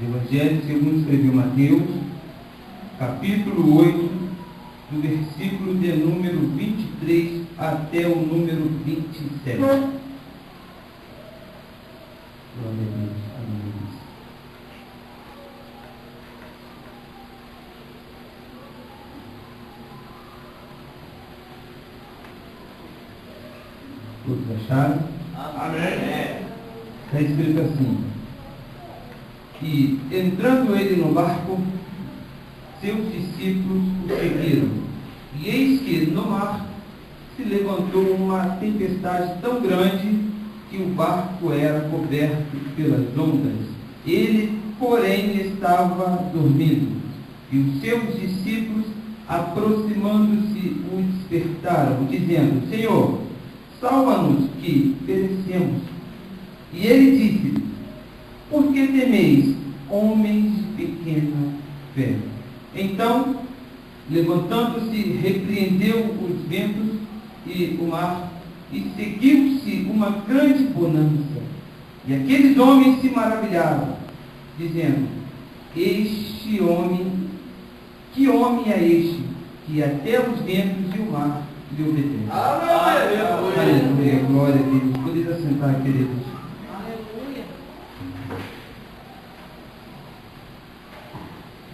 Evangelho segundo escreveu Mateus, capítulo 8, do versículo de número 23 até o número 27. Glória a Deus. Amém. Todos acharam? Amém. Está escrito assim: e entrando ele no barco, seus discípulos o seguiram. E eis que no mar se levantou uma tempestade tão grande que o barco era coberto pelas ondas. Ele, porém, estava dormindo. E os seus discípulos, aproximando-se, o despertaram, dizendo: Senhor, salva-nos que perecemos. E ele disse: por que temeis, homens de pequena fé? Então, levantando-se, repreendeu os ventos e o mar, e seguiu-se uma grande bonança. E aqueles homens se maravilharam, dizendo: este homem, que homem é este, que até os ventos e o mar lhe obedecem? Aleluia, glória a Deus. Podeis assentar, queridos.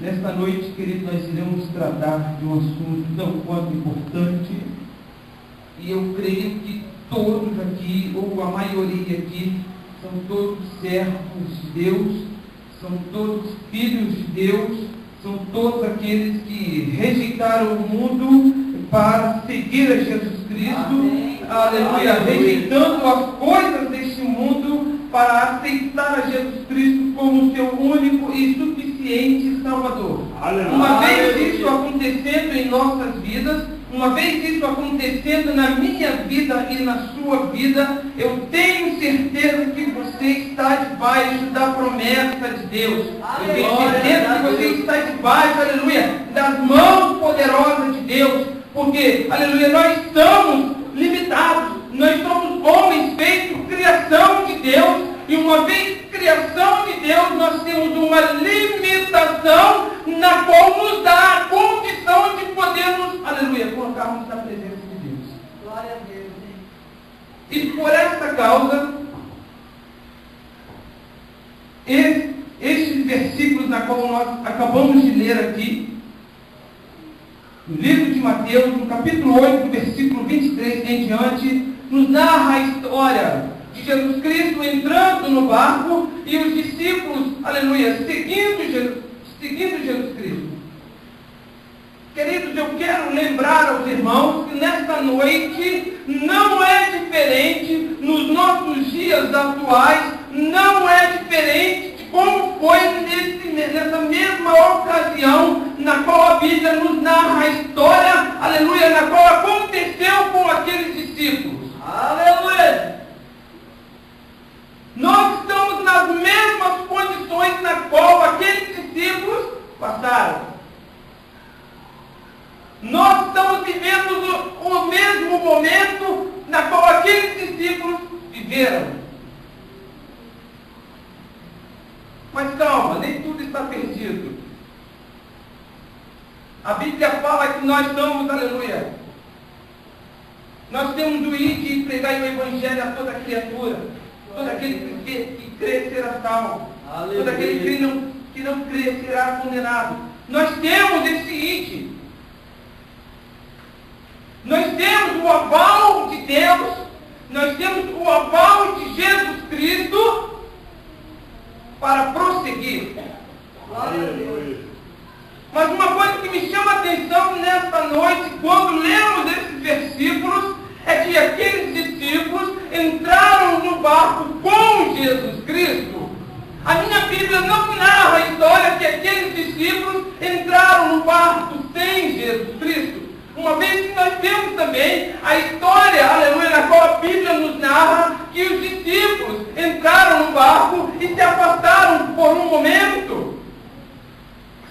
Nesta noite, querido, nós iremos tratar de um assunto tão quanto importante, e eu creio que todos aqui, ou a maioria aqui, são todos servos de Deus, são todos filhos de Deus, são todos aqueles que rejeitaram o mundo para seguir a Jesus Cristo. Amém. Aleluia, rejeitando as coisas deste mundo para aceitar a Jesus Cristo como seu único e suficiente Salvador. Aleluia. Uma vez isso acontecendo em nossas vidas, uma vez isso acontecendo na minha vida e na sua vida, eu tenho certeza que você está debaixo da promessa de Deus. Eu tenho certeza que você está debaixo, aleluia, das mãos poderosas de Deus. Porque, aleluia, nós estamos limitados. Nós somos homens feitos, criação de Deus. E uma vez criação de Deus, nós temos uma limitação na qual nos dá a condição de podermos, aleluia, colocarmos na presença de Deus. Glória a Deus. E por esta causa, estes versículos na qual nós acabamos de ler aqui, no livro de Mateus, no capítulo 8, do versículo 23 em diante, nos narra a história de Jesus Cristo entrando no barco e os discípulos, aleluia, seguindo Jesus Cristo. Queridos, eu quero lembrar aos irmãos que nesta noite não é diferente nos nossos dias atuais, não é diferente de como foi nessa mesma ocasião na qual a Bíblia nos narra a história, aleluia, na qual aconteceu com aqueles discípulos. Aleluia! Nós estamos nas mesmas condições na qual aqueles discípulos passaram. Nós estamos vivendo o mesmo momento na qual aqueles discípulos viveram. Mas calma, nem tudo está perdido. A Bíblia fala que nós somos, aleluia, nós temos o ir e pregar o Evangelho a toda criatura. Todo aquele que crê será salvo. Aleluia. Todo aquele que não crê será condenado. Nós temos esse id. Nós temos o aval de Deus. Nós temos o aval de Jesus Cristo para prosseguir. Aleluia. Mas uma coisa que me chama a atenção nesta noite, quando lemos esses versículos, é que aqueles discípulos entraram no barco com Jesus Cristo. A minha Bíblia não narra a história que aqueles discípulos entraram no barco sem Jesus Cristo. Uma vez que nós temos também a história, aleluia, na qual a Bíblia nos narra que os discípulos entraram no barco e se afastaram por um momento.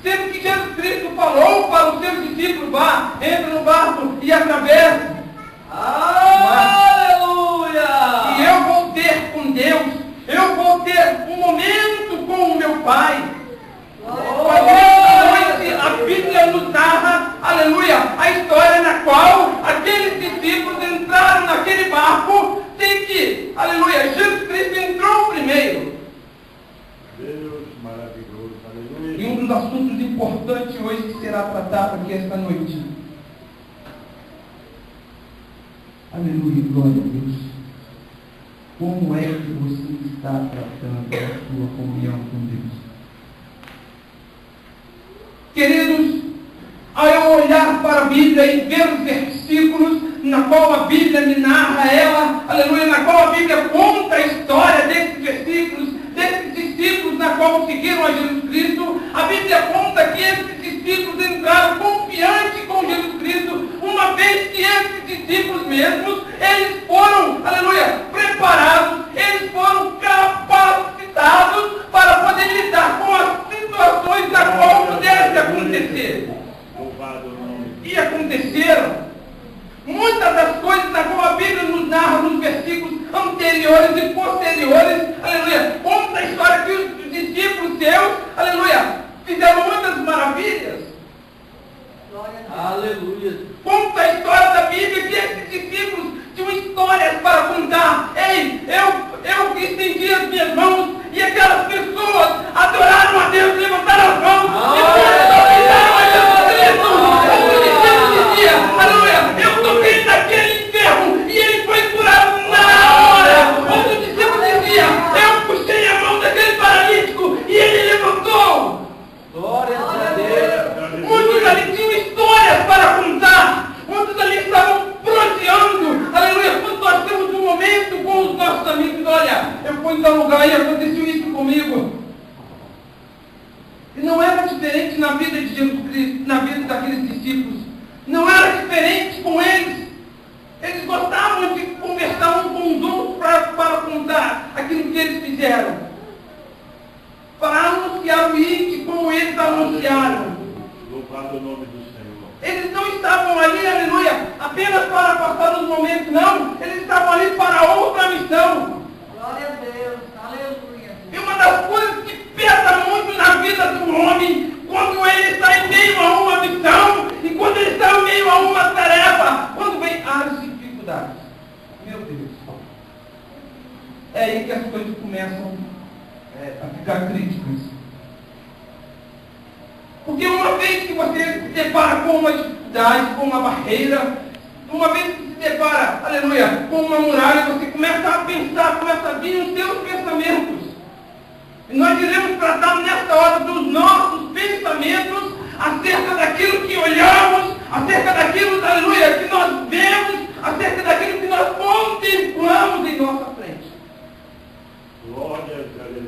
Sendo que Jesus Cristo falou para os seus discípulos: vá, entra no barco e atravesse. Aleluia! E eu vou ter com Deus, eu vou ter um momento com o meu Pai. Maravilhoso. Aleluia. E um dos assuntos importantes hoje que será tratado aqui esta noite. Aleluia, glória a Deus. Como é que você está tratando a sua comunhão com Deus? Queridos, ao eu olhar para a Bíblia e ver os versículos na qual a Bíblia me narra ela, aleluia, na qual a Bíblia conta a história desses versículos, desses discípulos na qual seguiram a Jesus Cristo, a Bíblia conta que esses discípulos entraram confiantes com Jesus Cristo, uma vez que esses discípulos mesmos, eles foram, aleluia, preparados, eles foram capacitados para poder lidar com as situações da qual pudesse acontecer. E aconteceram. Muitas das coisas da qual a Bíblia nos narra nos versículos anteriores e posteriores, aleluia, conta a história que os discípulos seus, aleluia, fizeram muitas maravilhas. Aleluia. Conta a história da Bíblia que esses discípulos tinham histórias para contar. Ei, eu estendi as minhas mãos e aquelas pessoas adoraram a Deus, levantaram as mãos e glorificaram a Jesus Cristo. O discípulo dizia, aleluia, eu toquei naquele enfermo e ele foi curado na hora. Outro discípulo dizia, eu puxei a mão daquele paralítico e ele levantou. Glória a Deus. Muitos ali tinham histórias para contar. Muitos ali estavam proseando. Aleluia. Quando nós temos um momento com os nossos amigos, olha, eu fui em tal lugar e aconteceu isso comigo. E não era diferente na vida de Jesus Cristo, na vida daqueles discípulos. Não era diferente com eles. Eles gostavam de conversar uns com os outros para contar aquilo que eles fizeram. Para anunciar o ID como eles anunciaram. Louvado o nome do Senhor. Eles não estavam ali, aleluia, apenas para passar os momentos, não. Eles estavam ali para outra missão. Glória a Deus. Aleluia. E uma das coisas que pesa muito na vida do homem, quando ele está em meio a uma missão, e quando ele está em meio a uma tarefa, quando vem as dificuldades. Meu Deus. É aí que as coisas começam a ficar críticas. Porque uma vez que você se depara com uma dificuldade, com uma barreira, uma vez que se depara, aleluia, com uma muralha, você começa a pensar, começa a vir os seus pensamentos. E nós iremos tratar nesta hora dos nossos pensamentos acerca daquilo que olhamos, acerca daquilo, aleluia, que nós vemos, acerca daquilo que nós contemplamos em nossa frente. Glória a Deus.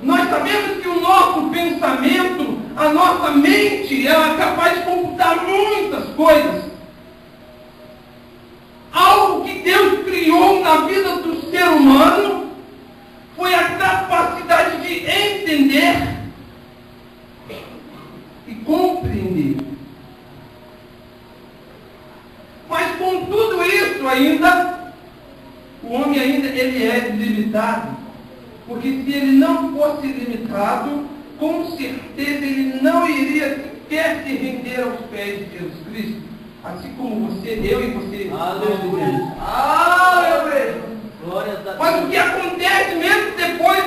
Nós sabemos que o nosso pensamento, a nossa mente, ela é capaz de computar muitas coisas. Algo que Deus criou na vida do ser humano foi a capacidade de entender e compreender. Mas com tudo isso ainda, o homem ainda ele é limitado. Porque se ele não fosse limitado, com certeza ele não iria sequer se render aos pés de Jesus Cristo. Assim como você, eu e você. Aleluia. Aleluia. Glória a Deus. Mas o que acontece mesmo depois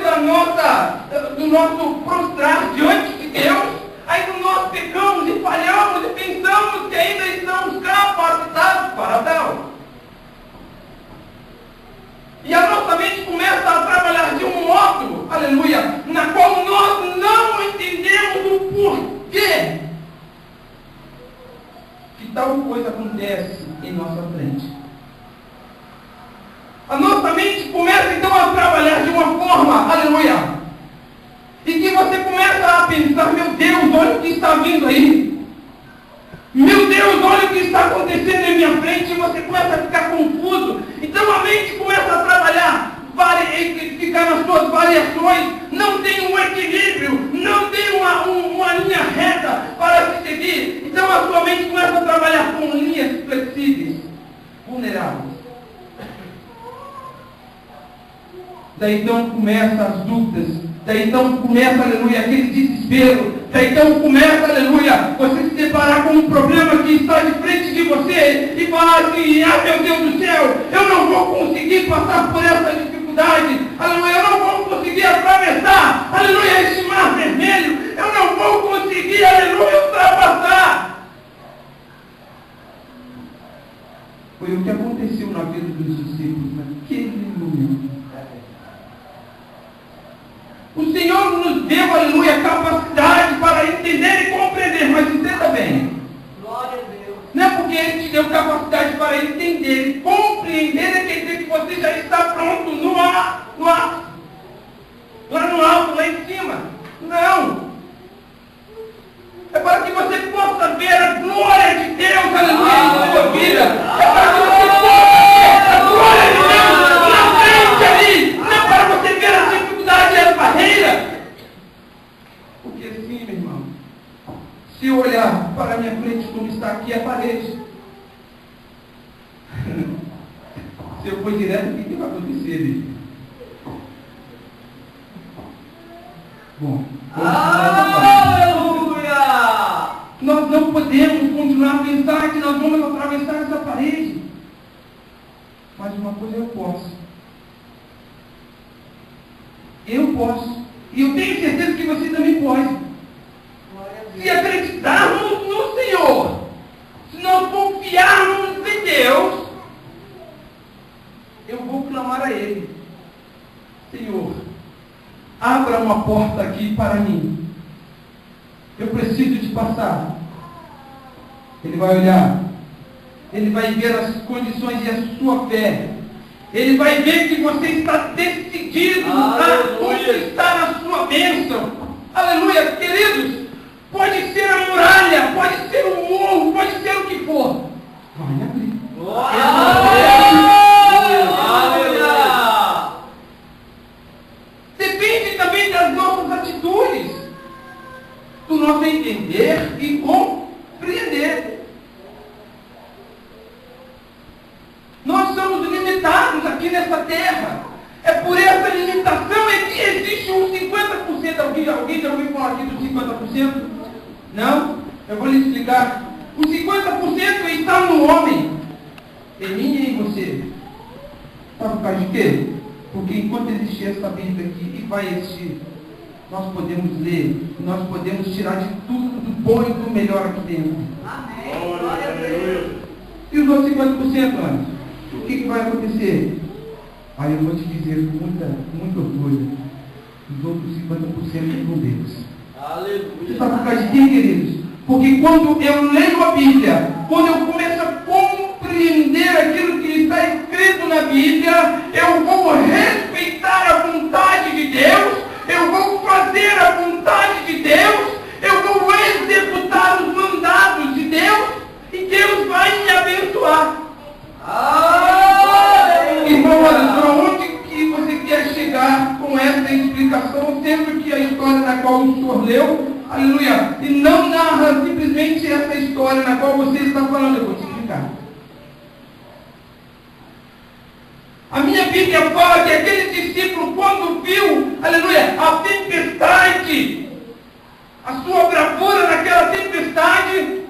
do nosso prostrar diante de Deus, aí nós pecamos e falhamos e pensamos que ainda estamos capacitados para tal. E a nossa mente começa a trabalhar de um modo, aleluia, na qual nós não entendemos o porquê que tal coisa acontece em nossa frente. A nossa mente começa então a trabalhar de uma forma, aleluia, e que você começa a pensar, meu Deus, olha o que está vindo aí. Meu Deus, olha o que está acontecendo em minha frente, e você começa a ficar confuso. Então a mente começa a trabalhar, ficar nas suas variações, não tem um equilíbrio, não tem uma linha reta para se seguir. Então a sua mente começa a trabalhar com linhas flexíveis, vulneráveis. Daí então começam as dúvidas, daí então começa, aleluia, aquele desespero, daí então começa, aleluia, você se deparar com um problema que está de frente de você e falar assim, ah meu Deus do céu, eu não vou conseguir passar por essa dificuldade, aleluia, eu não vou conseguir atravessar, aleluia. nos deu, aleluia, capacidade para entender e compreender. Mas entenda bem. Glória a Deus. Não é porque Ele te deu capacidade para entender e compreender, é quer dizer que você já está pronto lá no alto, lá em cima. Não. É para que você possa ver a glória de Deus, aleluia, na sua vida. É para que você possa ver a glória de Deus na frente ali. Não é para você ver as dificuldades e as barreiras. Porque assim, meu irmão, se eu olhar para a minha frente como está aqui a parede, se eu for direto, o que vai acontecer ali? Bom, Aleluia! nós não podemos continuar a pensar que nós vamos atravessar essa parede. Mas uma coisa eu posso. Eu posso. E eu tenho certeza que você também pode. Glória a Se Deus. acreditarmos no Senhor, se nós confiarmos em Deus, eu vou clamar a Ele. Senhor, abra uma porta aqui para mim. Eu preciso de passar. Ele vai olhar. Ele vai ver as condições e a sua fé. Ele vai ver que você está decidido a conquistar a sua bênção. Aleluia, queridos. Pode ser a muralha, pode ser o morro, pode ser o que for. Vai abrir. Glória a Deus. Aleluia! Depende também das nossas atitudes, do nosso entender e compreender. Nós somos limitados aqui nessa terra. É por essa limitação é que existe um 50%. Alguém já ouviu falar aqui dos 50%? Não? Eu vou lhe explicar. O 50% está no homem. Em mim e em você. Sabe por causa de quê? Porque enquanto existir essa Bíblia aqui, e vai existir, nós podemos ler, nós podemos tirar de tudo do bom e do melhor aqui dentro. Amém. Glória a Deus. E os outros 50%, antes? O que vai acontecer? Aí eu vou te dizer com muito orgulho, os outros 50% com Deus. Você sabe por causa de quem, queridos? Porque quando eu leio a Bíblia, quando eu começo a compreender aquilo que está escrito na Bíblia, eu vou respeitar a vontade de Deus, eu vou fazer a vontade de Deus, eu vou executar os mandados de Deus, e Deus vai me abençoar. Irmão, olha, onde que você quer chegar com essa explicação, sendo que a história na qual o senhor leu, aleluia, e não narra simplesmente essa história na qual você está falando? Eu vou te explicar. A minha Bíblia fala que aquele discípulo, quando viu, aleluia, a tempestade, a sua bravura naquela tempestade,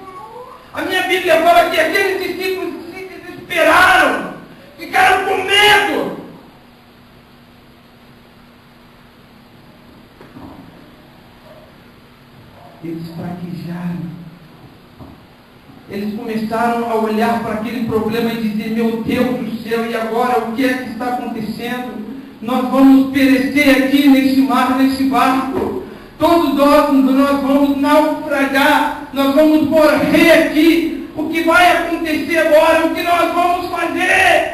a minha Bíblia fala que aqueles discípulos se desesperaram, ficaram com medo. Eles fraquejaram. Eles começaram a olhar para aquele problema e dizer: meu Deus do céu, e agora o que é que está acontecendo? Nós vamos perecer aqui nesse mar, nesse barco. Todos nós vamos naufragar, nós vamos morrer aqui. O que vai acontecer agora? O que nós vamos fazer?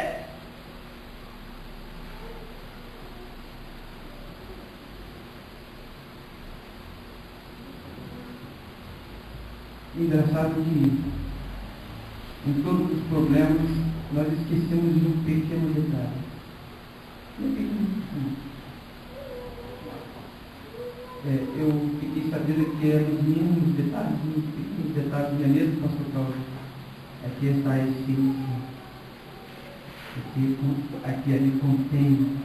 Engraçado que em todos os problemas nós esquecemos de um pequeno detalhe. Eu fiquei sabendo que é nos mínimos detalhes, nos pequenos detalhes, não é mesmo, pastor Paulo? Aqui está a essência. Aqui ali contém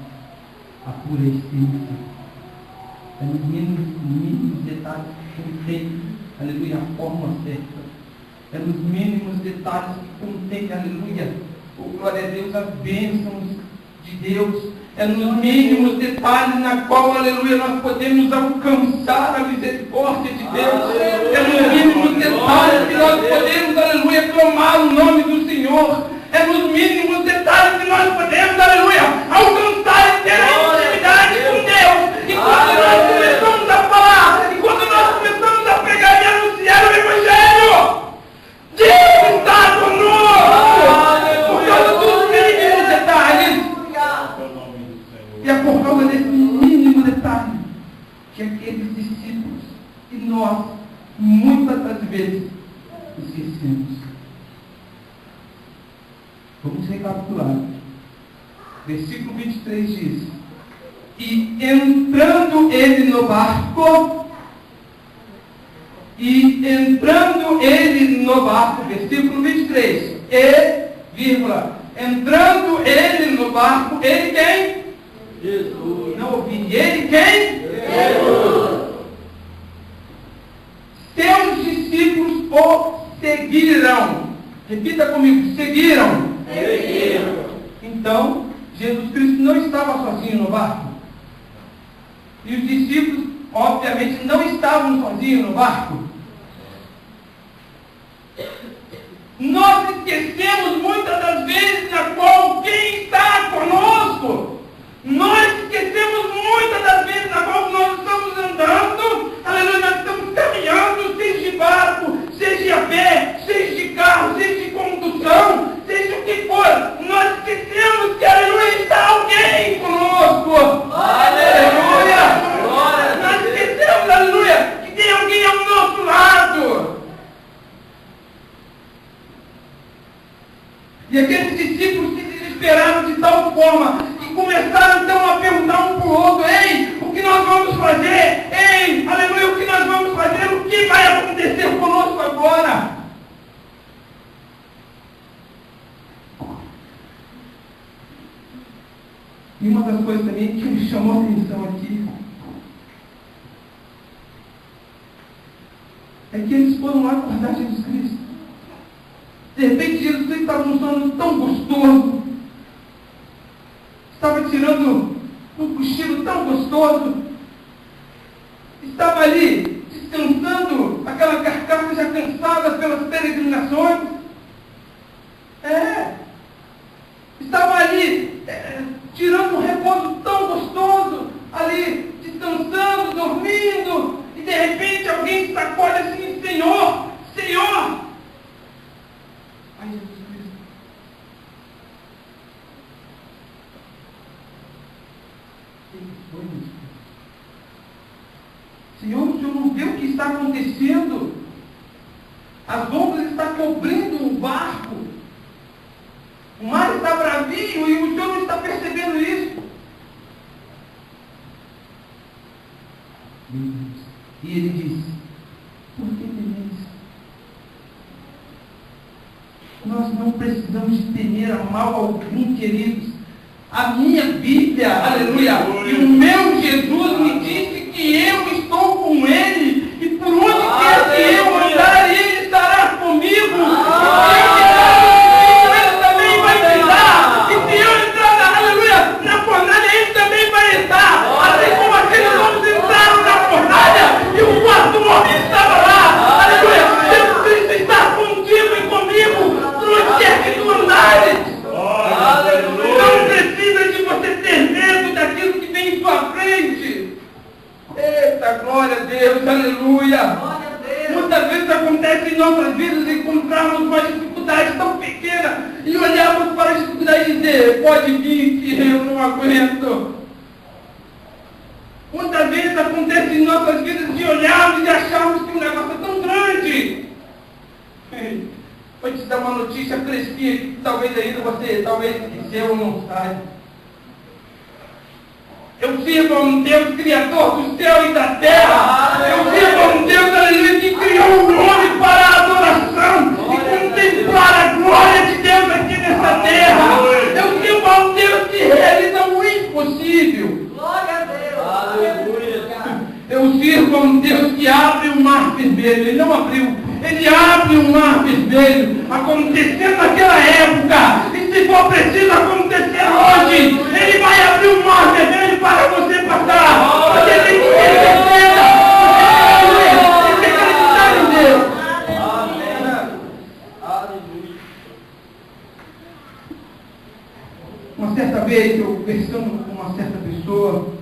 a pura essência. É nos mínimos detalhes que contém, aleluia, a forma certa. É nos mínimos detalhes que contém, aleluia, glória a Deus, as bênçãos de Deus. É nos mínimos detalhes na qual, aleluia, nós podemos alcançar a misericórdia de Deus. É nos mínimos detalhes que nós podemos, aleluia, clamar o nome do Senhor. É nos mínimos detalhes que nós podemos, aleluia, alcançar e ter a intimidade com Deus. E quando nós começamos a discípulos que nós, muitas das vezes, esquecemos. Vamos recapitular. Versículo 23 diz: e entrando ele no barco, versículo 23, vírgula, entrando ele no barco, ele quem? Jesus. Não ouvi. Ele quem? Jesus. Seus discípulos o seguiram. Repita comigo, seguiram. Então, Jesus Cristo não estava sozinho no barco. E os discípulos, obviamente, não estavam sozinhos no barco. Nós esquecemos muitas das vezes na qual quem está conosco. Nós esquecemos muitas das vezes na qual nós estamos andando. Aleluia, nós estamos caminhando, seja de barco, seja a pé, seja de carro, seja de condução, seja o que for. Nós esquecemos que, aleluia, está alguém conosco. Aleluia. Nós esquecemos, aleluia, que tem alguém ao nosso lado. E aqueles discípulos se desesperaram de tal forma que começaram então a perguntar um para o outro: ei, o que nós vamos fazer? Ei, aleluia, o que nós vamos fazer? O que vai acontecer conosco agora? E uma das coisas também que me chamou a atenção aqui é que eles foram lá acordar Jesus Cristo. De repente, Jesus Cristo estava num sono tão gostoso, estava tirando um cochilo tão gostoso, estava ali descansando aquela carcaça já cansada pelas peregrinações. Estava ali tirando um repouso tão gostoso, ali descansando, dormindo, e de repente alguém sacode assim: Senhor, Senhor! Ai, Jesus Cristo. Senhor, o Senhor não vê o que está acontecendo? As ondas estão cobrindo o barco. O mar está bravio e o Senhor não está percebendo isso. E ele disse: por que temeis? Nós não precisamos de temer a mal algum, queridos. A minha Bíblia, aleluia, e o meu Jesus me disse que eu estou com Ele, e por onde quer que eu andar, Ele estará comigo. Ele também vai me dar. E se eu entrar, aleluia, na fornalha, Ele também vai entrar. Assim como aqueles homens entraram na fornalha, e o quarto homem estava lá. Aleluia, Jesus Cristo está contigo e comigo. Onde quer que tu andares, não precisa de você ter medo daquilo que vem em sua frente. Eita, glória a Deus, aleluia. Muitas vezes acontece em nossas vidas encontrarmos uma dificuldade tão pequena e olharmos para a dificuldade e dizer: pode vir que eu não aguento. Muitas vezes acontece em nossas vidas de olharmos e acharmos que o negócio é tão grande. Vou te dar uma notícia fresquinha que talvez ainda você esqueceu ou não saiba. Eu sirvo a um Deus criador do céu e da terra. Eu sirvo a um Deus, aleluia, que criou o homem para a adoração e contemplar a glória de Deus aqui nessa terra. Eu sirvo a um Deus que realiza o impossível. Glória a Deus. Aleluia. Eu sirvo a um Deus que abre o mar vermelho. Ele não abriu. Ele abre o mar vermelho, acontecendo naquela época, e se for preciso acontecer hoje, Ele vai abrir o mar vermelho para você passar. Você tem que acreditar, você tem que acreditar em Deus. Amém. Aleluia. Uma certa vez, eu conversando com uma certa pessoa,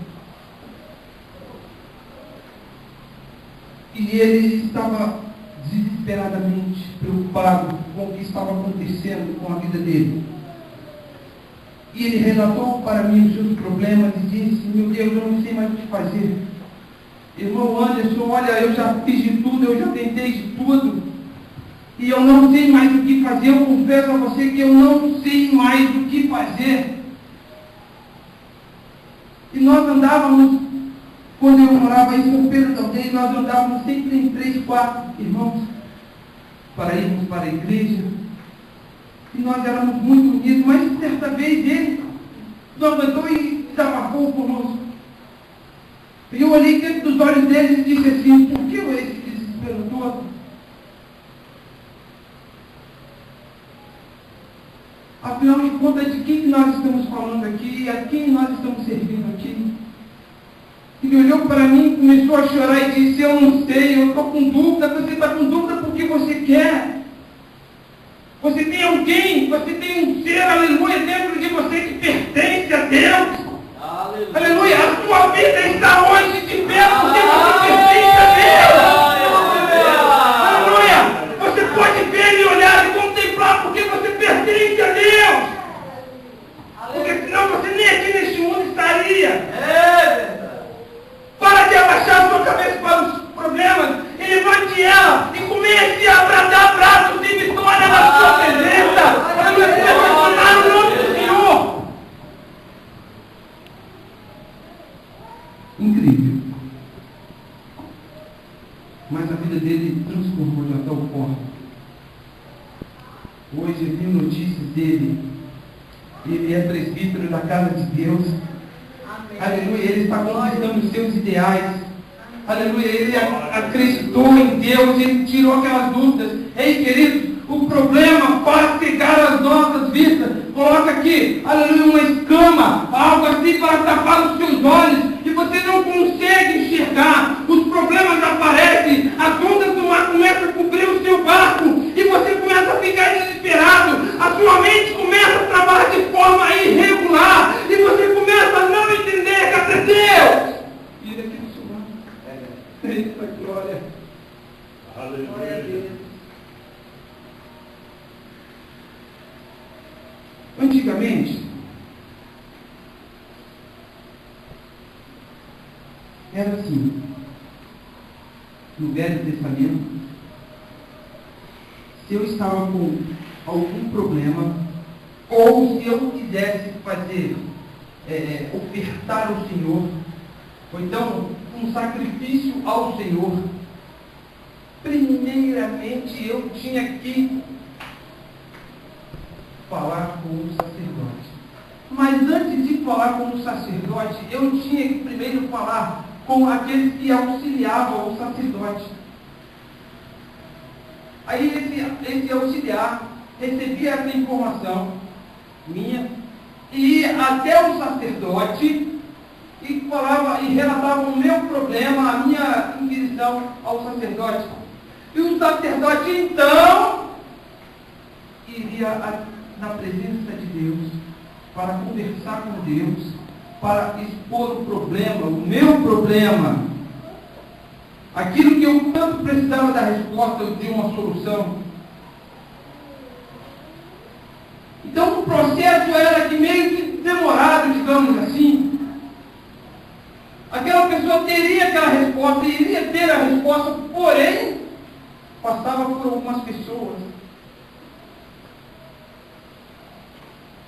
e ele estava desesperadamente preocupado com o que estava acontecendo com a vida dele. E ele relatou para mim os seus problemas e disse: meu Deus, eu não sei mais o que fazer. Irmão Anderson, olha, eu já fiz de tudo, eu já tentei de tudo, e eu não sei mais o que fazer. Eu confesso a você que eu não sei mais o que fazer. E nós andávamos, quando eu morava em São Pedro também, nós andávamos sempre em 3, 4 irmãos para irmos para a igreja. E nós éramos muito unidos, mas certa vez ele nos aguentou e desabafou conosco. E eu olhei dentro dos olhos dele e disse assim: por que esse desespero todo? Afinal de contas, de quem nós estamos falando aqui? A quem nós estamos servindo aqui? Ele olhou para mim, começou a chorar e disse: eu não sei, eu estou com dúvida. Você está com dúvida porque você quer. Você tem alguém, você tem um ser, aleluia, dentro de você que pertence a Deus. Aleluia. Aleluia. A sua vida está hoje de pé porque você pertence a Deus. Aleluia. Você pode ver e olhar e contemplar porque você pertence a Deus. Porque senão você nem aqui neste mundo estaria. Para de abaixar a sua cabeça para os problemas e levante ela e comece a bradar braços de vitória na sua presença. Aleluia. Comece a tornar o nome do Senhor. Incrível. Mas a vida dele transformou de tal forma. Hoje eu vi notícias dele. Ele é presbítero da casa de Deus. Amém. Aleluia. Ele está conquistando os seus ideais. Aleluia. Ele acreditou em Deus. Ele tirou aquelas dúvidas. Ei, queridos, o problema para cegar as nossas vistas. Coloca aqui, aleluia, uma escama, algo assim para tapar os seus olhos. E você não consegue enxergar. Os problemas aparecem. As ondas do mar começam a cobrir o seu barco. E você começa a ficar desesperado. A sua mente começa a trabalhar de forma irregular. E você começa a não entender que é Deus. E daqui do seu barco. Eita glória. Aleluia. Glória a Deus. Antigamente, era assim, no Velho Testamento, se eu estava com algum problema, ou se eu quisesse fazer, ofertar ao Senhor, ou então um sacrifício ao Senhor, primeiramente eu tinha que falar com o sacerdote. Mas antes de falar com o sacerdote, eu tinha que primeiro falar com aqueles que auxiliavam o sacerdote. Aí esse auxiliar recebia essa informação minha e ia até o sacerdote e falava e relatava o meu problema, a minha inquisição ao sacerdote. E o sacerdote então iria na presença de Deus, para conversar com Deus, para expor o problema, o meu problema, aquilo que eu tanto precisava da resposta, de uma solução. Então o processo era que meio que demorado, digamos assim. Aquela pessoa teria aquela resposta, iria ter a resposta, porém, passava por algumas pessoas.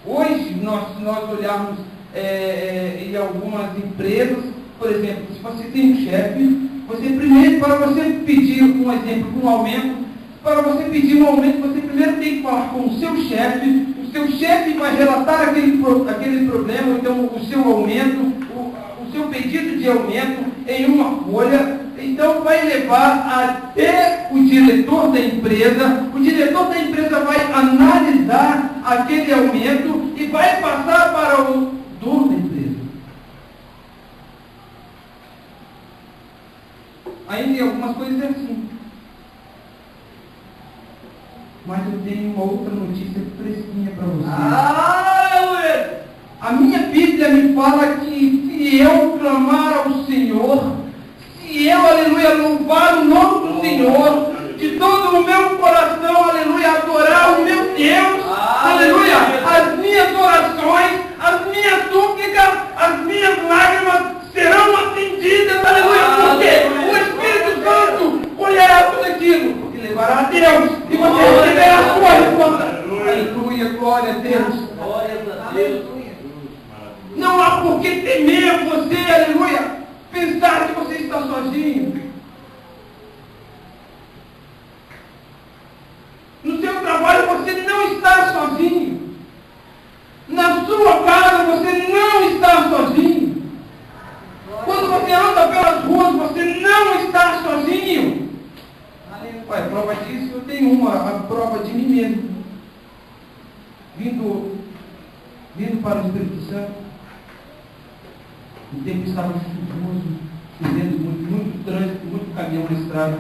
Hoje, nós olharmos em algumas empresas, por exemplo, se você tem um chefe, você primeiro, para você pedir um exemplo, um aumento, para você pedir um aumento, você primeiro tem que falar com o seu chefe vai relatar aquele problema, então o seu aumento, o seu pedido de aumento em uma folha, então vai levar até o diretor da empresa vai analisar aquele aumento e vai passar para o dono da empresa. Ainda em algumas coisas é assim. Mas eu tenho uma outra notícia fresquinha para você. A minha Bíblia me fala que se eu clamar ao Senhor, se eu, aleluia, louvar o nome do Senhor, de todo o meu coração, aleluia, adorar o meu Deus, aleluia, as minhas orações, as minhas súplicas, as minhas lágrimas serão atendidas, aleluia, porque Pai, a prova disso, eu tenho uma, a prova de mim mesmo. Vindo para o Espírito Santo, o tempo estava chuvoso, chovendo muito trânsito, muito caminhão na estrada.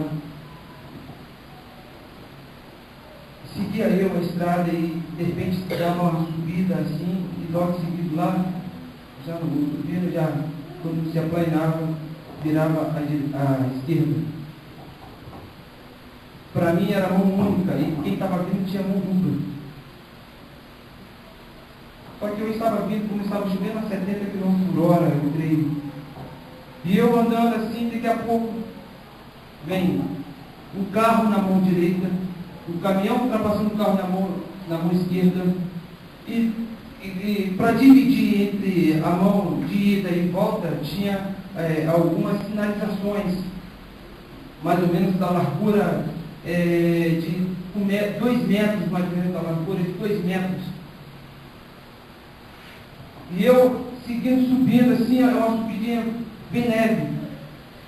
Seguia eu a estrada e de repente dava uma subida assim, e logo seguido lá, já no subindo, já quando se aplainava, virava à esquerda. Para mim era mão única, e quem estava vindo tinha mão dupla. Só que eu estava vindo, como estava chovendo a 70 km por hora, eu creio. E eu andando assim, daqui a pouco, vem um carro na mão direita, o caminhão ultrapassando o carro na mão esquerda, e para dividir entre a mão de ida e volta, tinha algumas sinalizações, mais ou menos da largura de 2 metros, mais ou menos da largura de 2 metros. E eu seguindo subindo assim, uma subidinha bem leve.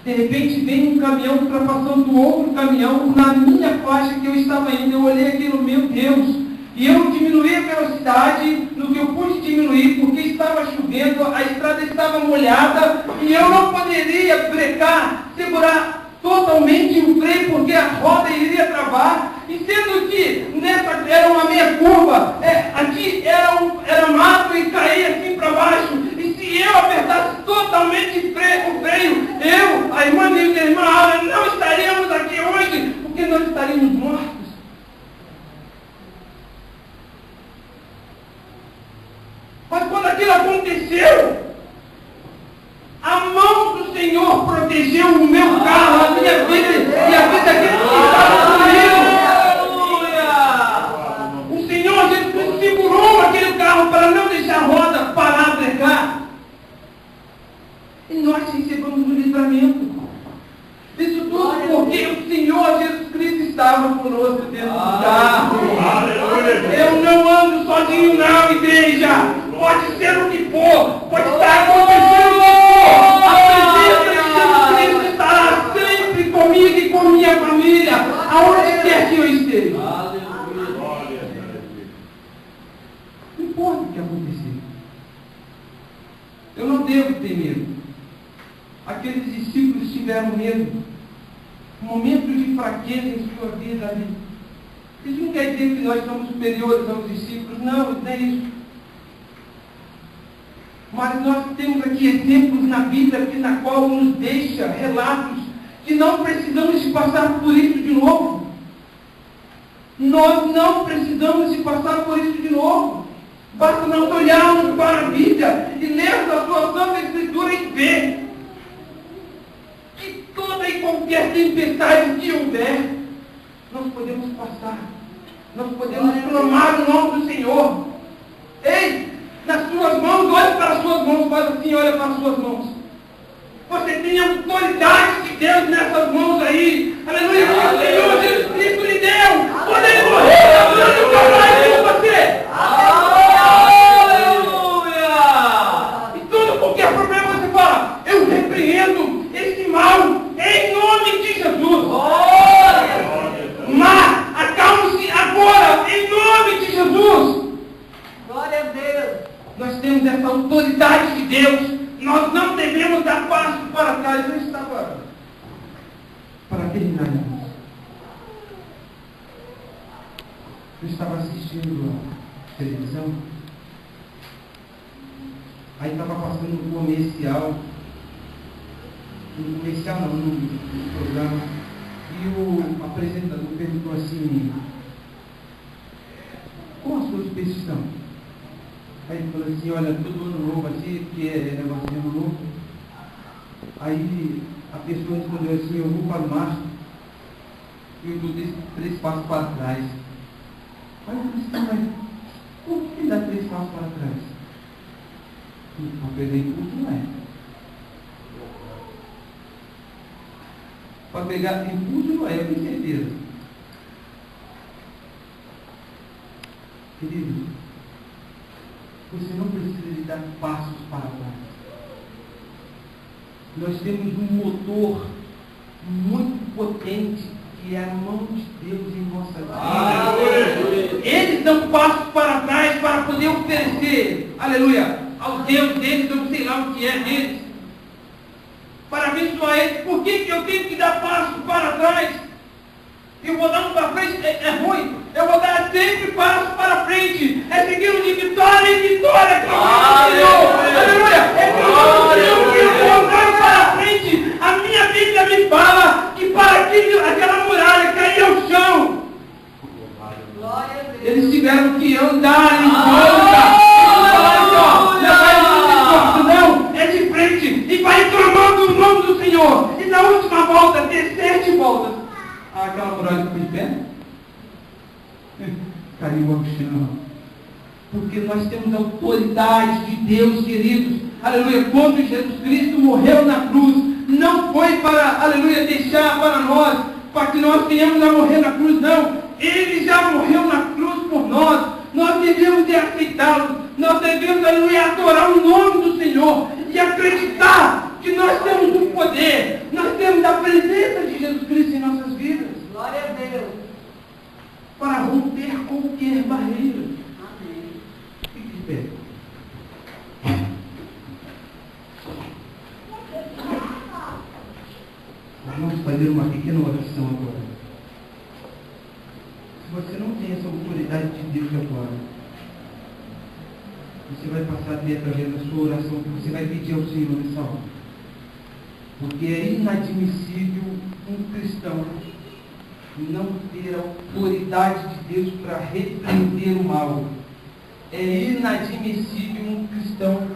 De repente vem um caminhão ultrapassando outro caminhão na minha faixa que eu estava indo. Eu olhei aquilo, meu Deus. E eu diminuí a velocidade no que eu pude diminuir, porque estava chovendo, a estrada estava molhada e eu não poderia brecar, segurar totalmente o freio, porque a roda iria travar. E sendo que nessa era uma meia curva, aqui era mato e caía assim para baixo. E se eu apertasse totalmente o freio, eu, a irmã e a irmã Aura, não estaríamos aqui hoje, porque nós estaríamos mortos. Mas quando aquilo aconteceu, a mão do Senhor protegeu o meu carro, a minha vida e a vida daquele que estava comigo. O Senhor Jesus segurou aquele carro para não deixar a roda parar, brecar. E nós recebemos um livramento. Isso tudo porque o Senhor Jesus Cristo estava conosco dentro do carro. Eu não ando sozinho não, igreja. Pode ser o que for, pode estar acontecendo o que for. A presença de Jesus Cristo estará sempre comigo e com minha família, aonde quer que eu esteja. Não importa o que acontecer. Eu não devo ter medo. Aqueles discípulos tiveram medo. Momentos de fraqueza em sua vida ali. Isso não quer dizer que nós somos superiores aos discípulos. Não, não é isso. Mas nós temos aqui exemplos na Bíblia na qual nos deixa relatos que não precisamos de passar por isso de novo. Nós não precisamos de passar por isso de novo. Basta nós olharmos para a Bíblia e lermos a sua Santa Escritura e ver que toda e qualquer tempestade que houver, nós podemos passar. Nós podemos clamar o nome do Senhor. Ei! Nas suas mãos, olhe para as suas mãos, faz assim, olha para as suas mãos. Você tem a autoridade de Deus nessas mãos aí. Aleluia, que o Senhor Jesus Cristo lhe deu. Quando Ele morreu, na cruz do Calvário por você. Aleluia! E todo qualquer problema você fala, eu repreendo esse mal em nome de Jesus. Mas acalme-se agora, em nome de Jesus. Glória a Deus. Nós temos essa autoridade de Deus. Nós não devemos dar passo para trás. Eu estava, para terminar, eu estava assistindo a televisão. Aí estava passando um comercial. Um comercial não, no programa. E o apresentador perguntou assim: qual a sua superstição? Aí ele falou assim: olha, todo ano novo assim, que é negócio de ano novo. Aí a pessoa respondeu assim: eu vou para o mar e eu dou 3 passos para trás. Aí eu falei assim: mas por que dá 3 passos para trás? Para pegar impulso não é. Para pegar impulso não é, eu tenho certeza. Querido, você não precisa de dar passos para trás. Nós temos um motor muito potente, que que é a mão de Deus em nossas vidas. Aleluia. Eles dão passos para trás para poder oferecer, aleluia, ao Deus deles, eu não sei lá o que é deles, para abençoar eles. Por que eu tenho que dar passo para trás? Eu vou dar um para frente, é ruim. Eu vou dar sempre passo para frente. É seguindo de vitória em vitória. Aleluia. É que eu vou andar para frente. A minha Bíblia me fala que para aquela muralha cair ao chão, eles tiveram que andar em volta. Não, é de frente. E vai clamando o nome do Senhor. E na última volta, ter 7 voltas. Aquela muralha ficou de pé? Caiu ao chão. Porque nós temos autoridade de Deus, queridos. Aleluia. Quando Jesus Cristo morreu na cruz, não foi para, aleluia, deixar para nós, para que nós venhamos a morrer na cruz, não. Ele já morreu na cruz por nós. Nós devemos de aceitá-lo. Nós devemos, aleluia, adorar o nome do Senhor e acreditar que nós temos o poder, nós temos a presença de Jesus Cristo em nossas vidas. Glória a Deus. Para romper qualquer barreira. Amém. Fique de pé. Vamos fazer uma pequena oração agora. Se você não tem essa autoridade de Deus agora, você vai passar a ter através da sua oração, que você vai pedir ao Senhor nessa hora. Porque é inadmissível um cristão não ter a autoridade de Deus para repreender o mal. É inadmissível um cristão,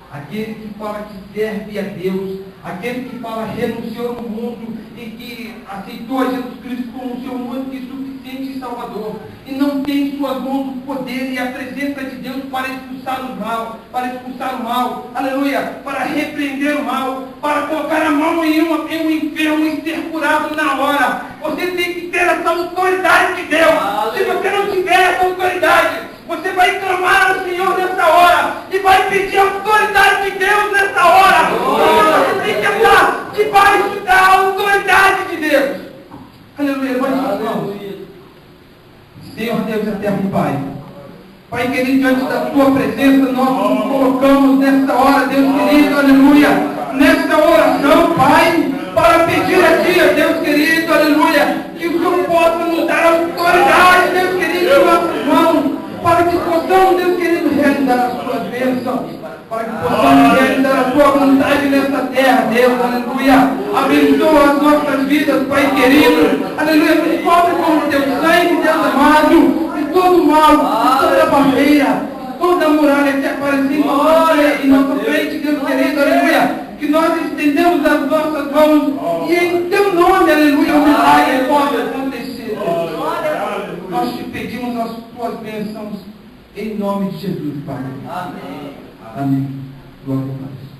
aquele que fala que serve a Deus, aquele que fala renunciou no mundo e que aceitou a Jesus Cristo como seu único e suficiente Salvador, e não tem em suas mãos o poder e a presença de Deus para expulsar o mal, aleluia, para repreender o mal, para colocar a mão em um enfermo e ser curado na hora. Você tem que ter essa autoridade de Deus. Se você não tiver essa autoridade, você vai clamar ao Senhor nessa hora e vai pedir a autoridade de Deus nessa hora. Você tem que estar debaixo da autoridade de Deus. Aleluia, aleluia. Senhor Deus eterno Pai. Pai querido, diante da tua presença, nós nos colocamos nesta hora, Deus querido, aleluia, nesta oração, Pai, para pedir a Ti, Deus querido, aleluia, que o Senhor possa nos dar autoridade, Deus querido, em nossas mãos, para que possamos, Deus querido, realizar as Suas bênçãos, para que possamos realizar a Tua vontade nesta terra, Deus, aleluia. Abençoa as nossas vidas, Pai querido, aleluia, nos cobre com o Teu sangue, Deus amado, de todo mal, de toda barreira, de toda muralha que aparece em nossa frente, Deus querido, aleluia, que nós estendemos as nossas mãos e em Teu nome, aleluia, o milagre pode acontecer. Nós te pedimos as Tuas bênçãos em nome de Jesus, Pai. Amém. Amém. Glória a Deus.